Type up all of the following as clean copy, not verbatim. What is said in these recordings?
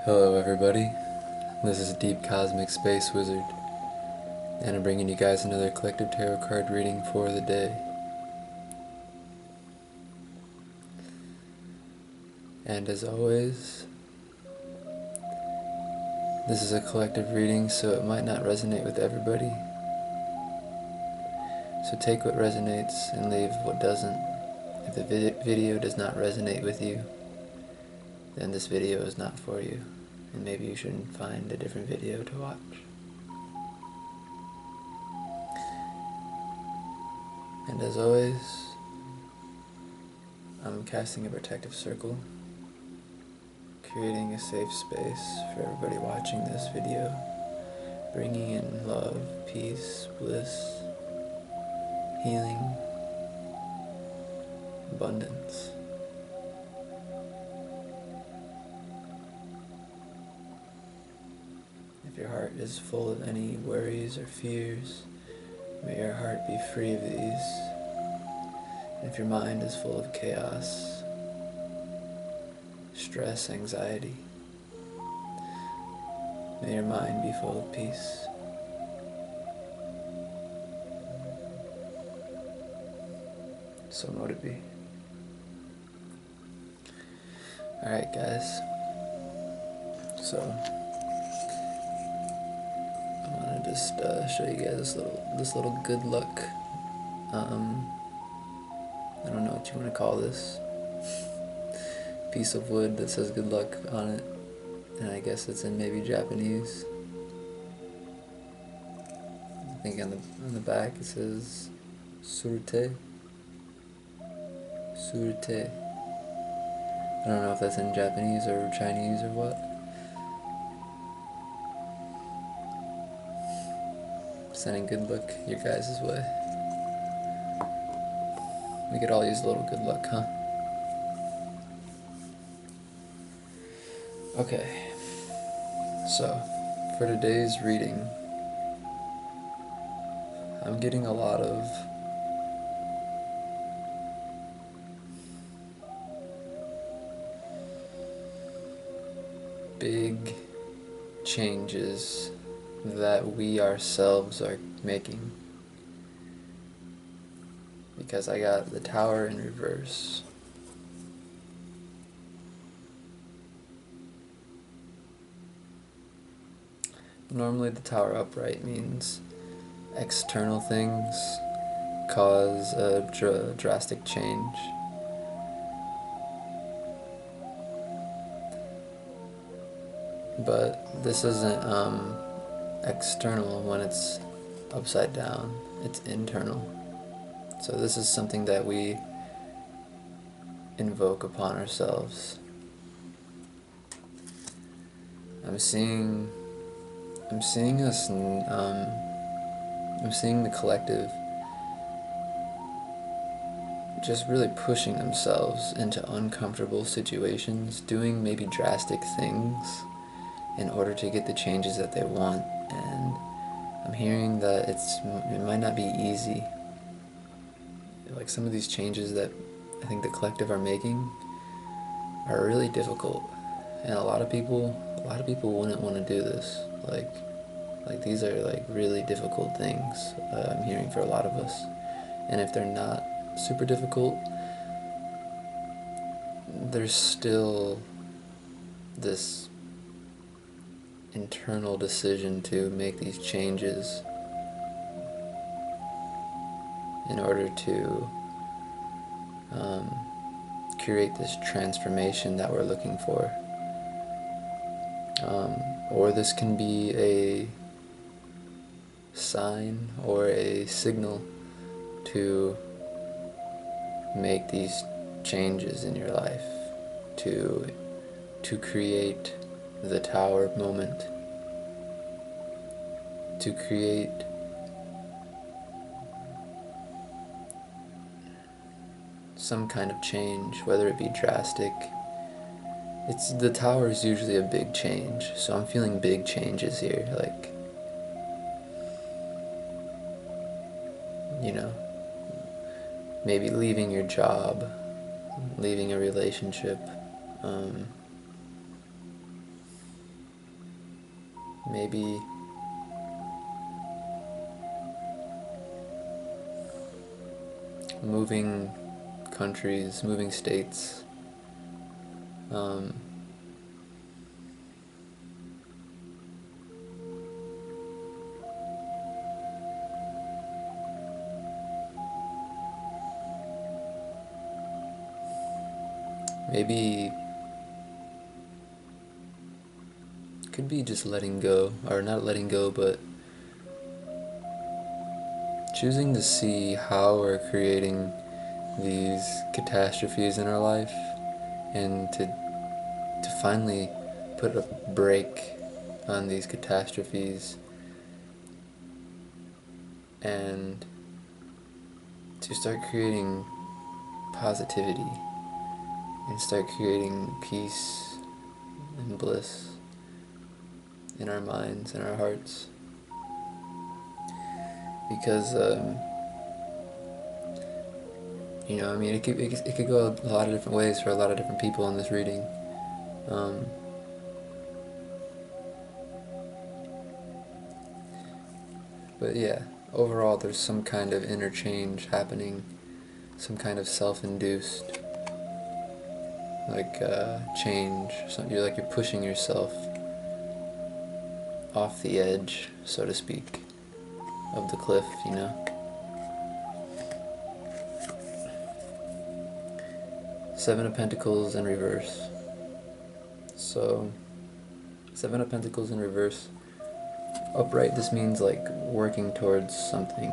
Hello everybody, this is DeepCosmicSpaceWizard, and I'm bringing you guys another collective tarot card reading for the day. And as always, this is a collective reading, so it might not resonate with everybody. So take what resonates and leave what doesn't. If the video does not resonate with you, then this video is not for you, and maybe you should find a different video to watch. And as always, I'm casting a protective circle, creating a safe space for everybody watching this video, bringing in love, peace, bliss, healing, abundance. If your heart is full of any worries or fears, may your heart be free of these. And if your mind is full of chaos, stress, anxiety, may your mind be full of peace. So mote it be. Alright guys, so I want to just show you guys this little good luck, I don't know what you want to call this, piece of wood that says good luck on it, and I guess it's in maybe Japanese. I think on the back it says surute. Surute. I don't know if that's in Japanese or Chinese or what. Sending good luck your guys' way. We could all use a little good luck, huh? Okay, so for today's reading, I'm getting a lot of big changes that we ourselves are making, because I got the Tower in reverse. Normally the Tower upright means external things cause a drastic change. But this isn't external when it's upside down, it's internal. So this is something that we invoke upon ourselves. I'm seeing us, I'm seeing the collective just really pushing themselves into uncomfortable situations, doing maybe drastic things in order to get the changes that they want. And I'm hearing that it might not be easy. Like some of these changes that I think the collective are making are really difficult, and a lot of people wouldn't want to do this. Like these are like really difficult things I'm hearing for a lot of us. And if they're not super difficult, there's still this internal decision to make these changes in order to create this transformation that we're looking for. Or this can be a sign or a signal to make these changes in your life, to create the Tower moment, to create some kind of change, whether it be drastic. The Tower is usually a big change, so I'm feeling big changes here, like, you know, maybe leaving your job, leaving a relationship, maybe moving countries, moving states, maybe could be just letting go, or not letting go, but choosing to see how we're creating these catastrophes in our life, and to finally put a break on these catastrophes, and to start creating positivity and start creating peace and bliss in our minds and our hearts. Because you know, I mean, it could go a lot of different ways for a lot of different people in this reading. But yeah, overall there's some kind of interchange happening, some kind of self-induced, like change. So you're pushing yourself off the edge, so to speak, of the cliff, you know? Seven of Pentacles in reverse. So, Seven of Pentacles in reverse. Upright, this means like working towards something.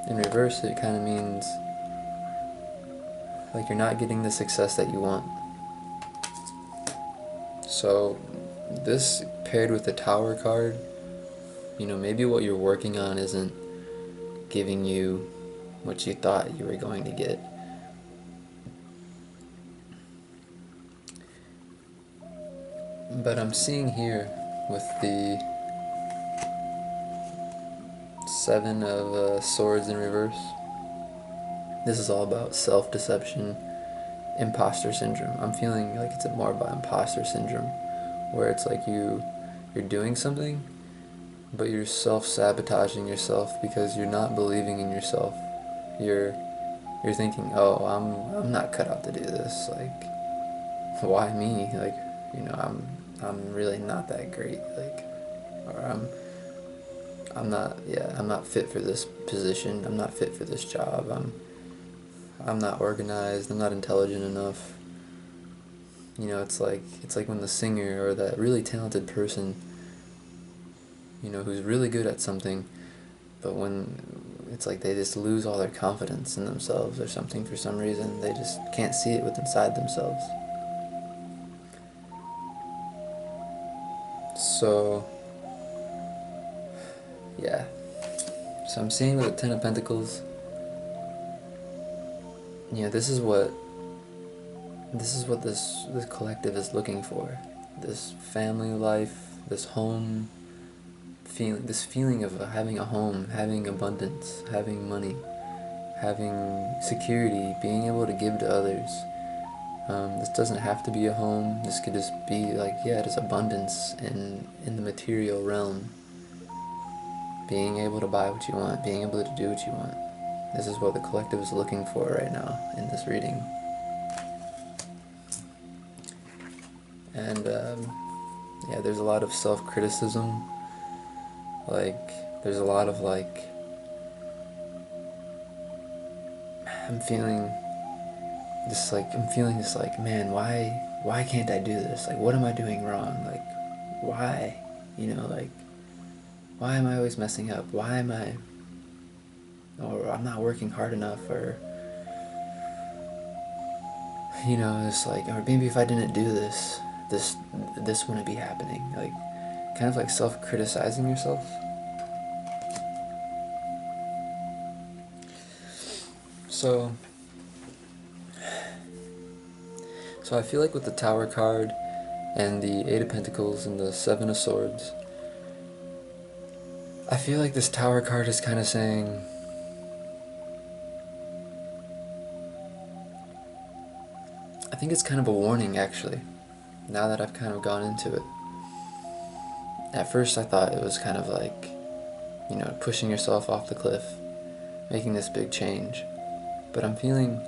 In reverse, it kind of means like you're not getting the success that you want. So, this paired with the Tower card, you know, maybe what you're working on isn't giving you what you thought you were going to get. But I'm seeing here with the Seven of Swords in reverse, this is all about self-deception, imposter syndrome. I'm feeling like it's more about imposter syndrome, where it's like you're doing something, but you're self-sabotaging yourself because you're not believing in yourself. You're thinking, oh, I'm not cut out to do this. Like, why me? Like, you know, I'm really not that great. Like, or I'm not fit for this position. I'm not fit for this job. I'm not organized. I'm not intelligent enough. You know, it's like when the singer or that really talented person, you know, who's really good at something, but when it's like they just lose all their confidence in themselves or something for some reason, they just can't see it within inside themselves. So, yeah. So I'm seeing with the Ten of Pentacles, you know, this is what this collective is looking for. This family life, this home feeling, this feeling of having a home, having abundance, having money, having security, being able to give to others. This doesn't have to be a home. This could just be like, yeah, just abundance in the material realm. Being able to buy what you want, being able to do what you want. This is what the collective is looking for right now in this reading. And yeah, there's a lot of self-criticism. Like, there's a lot of like, I'm feeling this like, man, why can't I do this? Like, what am I doing wrong? Like, why? You know, like, why am I always messing up? Why am I, or I'm not working hard enough, or, you know, it's like, or maybe if I didn't do this wouldn't be happening. Like, kind of like self-criticizing yourself. So I feel like with the Tower card and the Eight of Pentacles and the Seven of Swords, I feel like this Tower card is kind of saying, I think it's kind of a warning actually, now that I've kind of gone into it. at first I thought it was kind of like, pushing yourself off the cliff, making this big change. But I'm feeling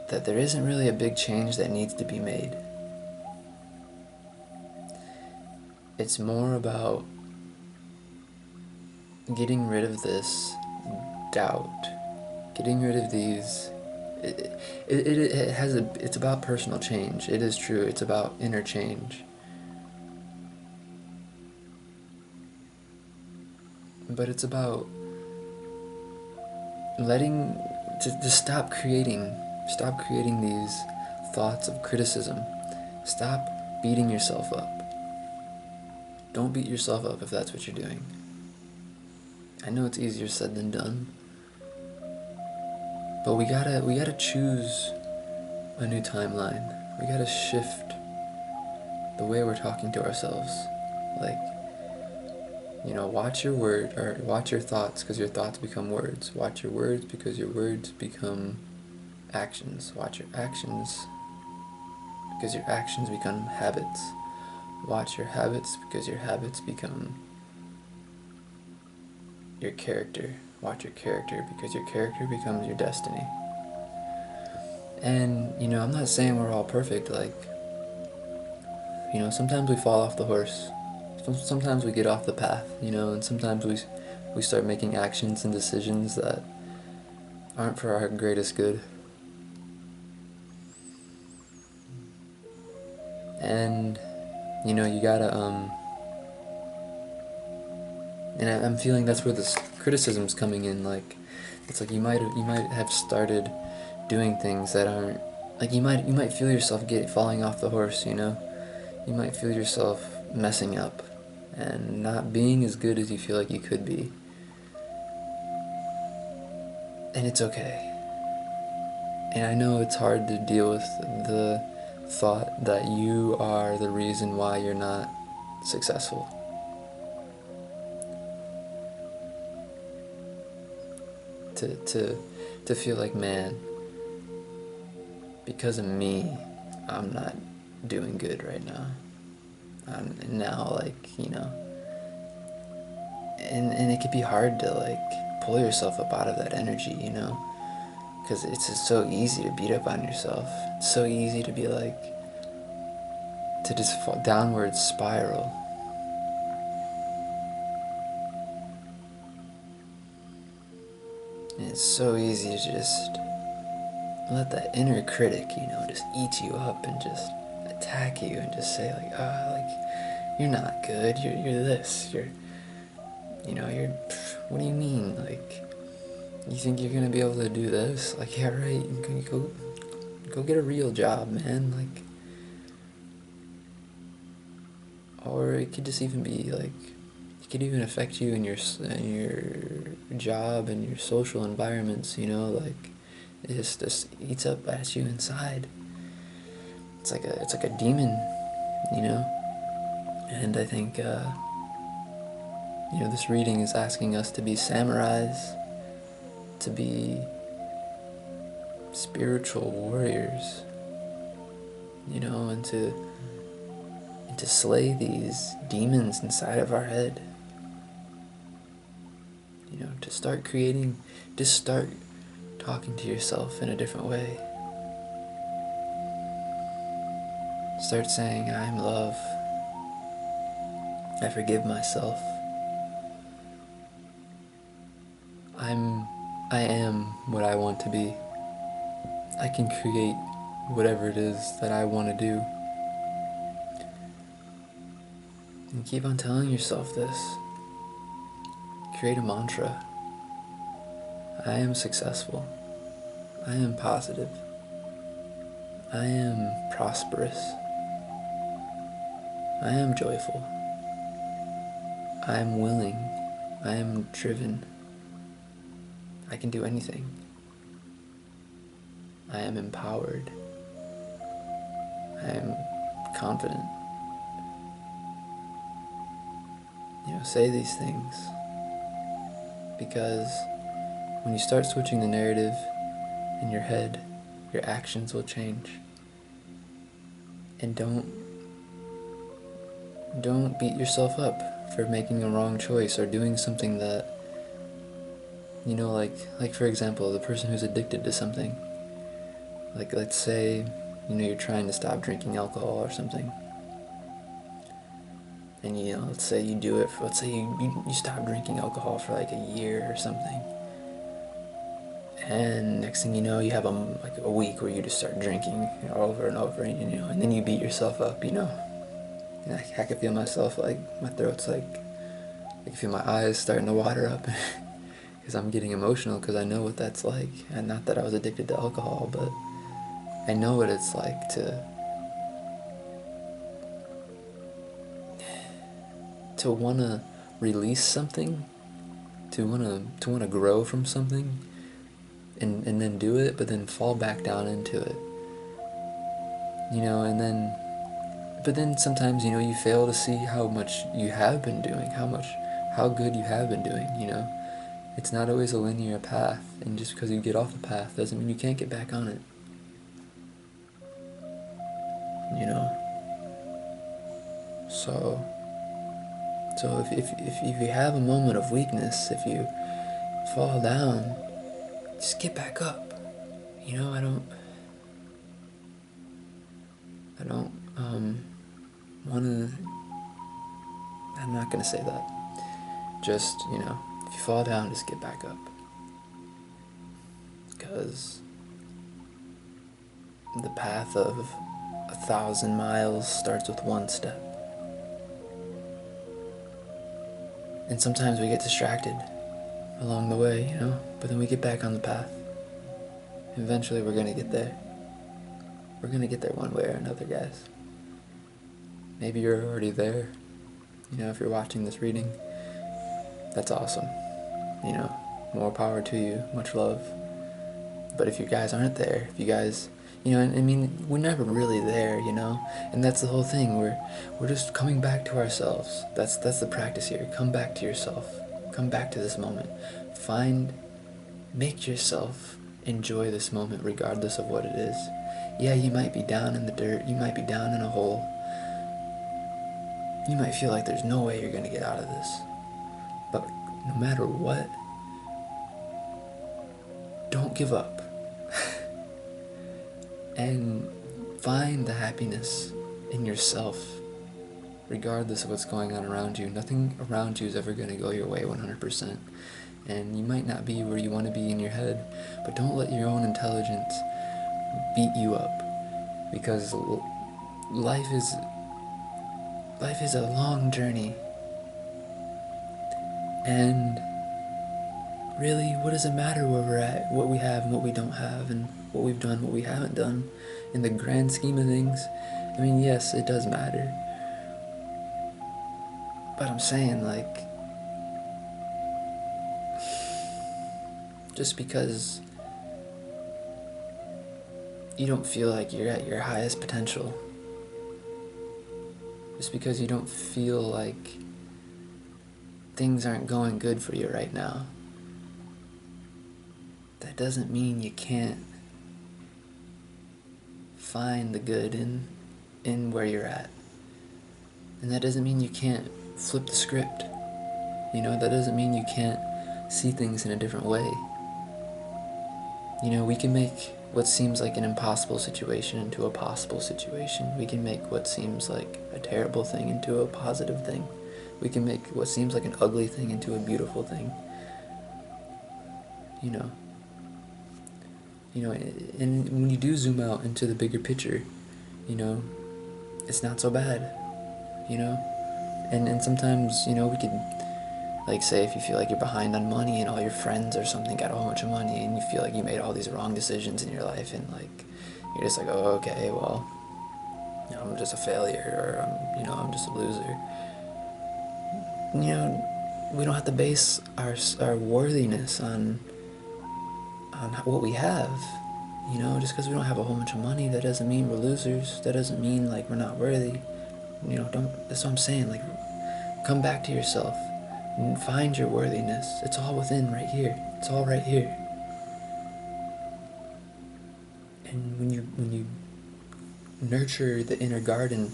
that there isn't really a big change that needs to be made. It's more about getting rid of this doubt, getting rid of these. It's about personal change. It is true. It's about inner change. But it's about to stop creating these thoughts of criticism. Stop beating yourself up. Don't beat yourself up if that's what you're doing. I know it's easier said than done, but we gotta choose a new timeline. We gotta shift the way we're talking to ourselves. Like, watch your thoughts, because your thoughts become words. Watch your words, because your words become actions. Watch your actions, because your actions become habits. Watch your habits, because your habits become your character. Watch your character, because your character becomes your destiny. And, I'm not saying we're all perfect. Like, sometimes we fall off the horse. Sometimes we get off the path, and sometimes we start making actions and decisions that aren't for our greatest good. And, you gotta, and I'm feeling that's where this criticism's coming in. Like, it's like you might have started doing things that aren't, like, you might feel yourself falling off the horse. You might feel yourself messing up and not being as good as you feel like you could be. And it's okay. And I know it's hard to deal with the thought that you are the reason why you're not successful. To feel like, man, because of me, I'm not doing good right now. Now, and it could be hard to, pull yourself up out of that energy, because it's just so easy to beat up on yourself. It's so easy to be to just fall downward spiral. And it's so easy to just let that inner critic, just eat you up and just attack you and just say you're not good, you're this, what do you mean, you think you're gonna be able to do this? Yeah, right, go get a real job, man, or it could just even be, it could even affect you in your job and your social environments, it just eats up at you inside. It's like a demon, and I think, this reading is asking us to be samurais, to be spiritual warriors, and to slay these demons inside of our head. To start start talking to yourself in a different way. Start saying, I'm love. I forgive myself. I am what I want to be. I can create whatever it is that I want to do. And keep on telling yourself this. Create a mantra. I am successful. I am positive. I am prosperous. I am joyful. I am willing. I am driven. I can do anything. I am empowered. I am confident. Say these things. Because when you start switching the narrative in your head, your actions will change. And don't don't beat yourself up for making a wrong choice or doing something that, you know, like for example, the person who's addicted to something. Like, let's say, you know, you're trying to stop drinking alcohol or something. And, you know, let's say you do it, let's say you stop drinking alcohol for like a year or something. And next thing you know, you have like a week where you just start drinking over and over, and, you know, and then you beat yourself up, you know. And I can feel myself, like, my throat's like, I can feel my eyes starting to water up because I'm getting emotional because I know what that's like. And not that I was addicted to alcohol, but I know what it's like to want to release something, to want to grow from something, and then do it, but then fall back down into it, you know. And but then sometimes, you know, you fail to see how much you have been doing, how good you have been doing, you know. It's not always a linear path, and just because you get off the path doesn't mean you can't get back on it, you know. So if you have a moment of weakness, if you fall down, just get back up. You know, I don't wanna, I'm not gonna say that. Just, you know, if you fall down, just get back up. Because the path of 1,000 miles starts with one step. And sometimes we get distracted along the way, you know, but then we get back on the path. Eventually we're gonna get there. We're gonna get there one way or another, guys. Maybe you're already there. You know, if you're watching this reading, that's awesome. You know, more power to you, much love. But if you guys aren't there, if you guys, you know, I mean, we're never really there, you know, and that's the whole thing. We're just coming back to ourselves. That's the practice here. Come back to yourself. Come back to this moment. Make yourself enjoy this moment regardless of what it is. Yeah, you might be down in the dirt. You might be down in a hole. You might feel like there's no way you're gonna get out of this. But no matter what, don't give up. And find the happiness in yourself, regardless of what's going on around you. Nothing around you is ever going to go your way 100%. And you might not be where you want to be in your head, but don't let your own intelligence beat you up. Because life is a long journey. And really, what does it matter where we're at, what we have and what we don't have, and what we've done, what we haven't done, in the grand scheme of things? I mean, yes, it does matter. But I'm saying, like, just because you don't feel like you're at your highest potential, just because you don't feel like things aren't going good for you right now, that doesn't mean you can't find the good in where you're at. And that doesn't mean you can't flip the script. You know, that doesn't mean you can't see things in a different way. You know, we can make what seems like an impossible situation into a possible situation. We can make what seems like a terrible thing into a positive thing. We can make what seems like an ugly thing into a beautiful thing. You know, and when you do zoom out into the bigger picture, you know, it's not so bad, you know? And sometimes, you know, we could, like, say if you feel like you're behind on money and all your friends or something got a whole bunch of money and you feel like you made all these wrong decisions in your life, and, like, you're just like, oh, okay, well, you know, I'm just a failure, or I'm just a loser. You know, we don't have to base our worthiness on what we have. You know, just because we don't have a whole bunch of money, that doesn't mean we're losers. That doesn't mean, like, we're not worthy. You know, that's what I'm saying. Like, come back to yourself and find your worthiness. It's all within right here. It's all right here. And when you nurture the inner garden,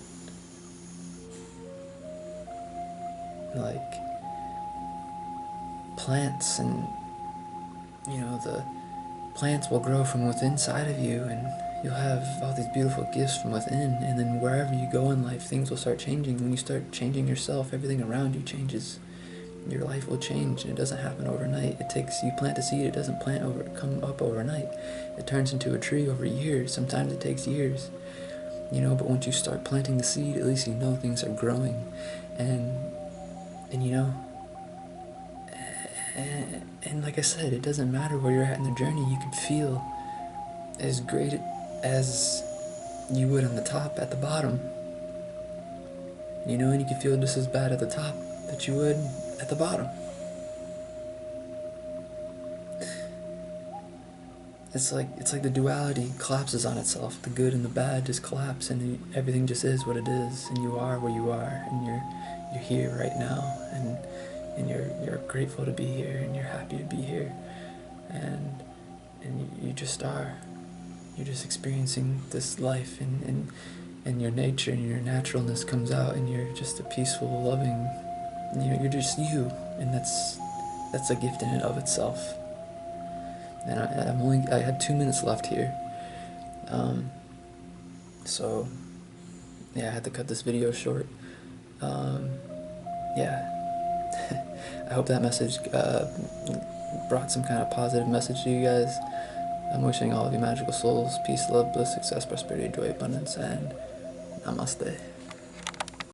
like plants, and the plants will grow from within inside of you, and you'll have all these beautiful gifts from within, and then wherever you go in life, things will start changing. When you start changing yourself, everything around you changes. Your life will change, and it doesn't happen overnight. You plant a seed, it doesn't come up overnight. It turns into a tree over years. Sometimes it takes years, but once you start planting the seed, at least things are growing. And like I said, it doesn't matter where you're at in the journey. You can feel as great as you would on the top at the bottom, and you can feel just as bad at the top that you would at the bottom. It's like the duality collapses on itself. The good and the bad just collapse, and everything just is what it is, and you are where you are, and you're here right now, and you're grateful to be here, and you're happy to be here, and you just are. You're just experiencing this life, and your nature and your naturalness comes out, and you're just a peaceful, loving. You're just you, and that's a gift in and of itself. And I had 2 minutes left here, so yeah, I had to cut this video short. Yeah. I hope that message brought some kind of positive message to you guys. I'm wishing all of you magical souls peace, love, bliss, success, prosperity, joy, abundance, and namaste.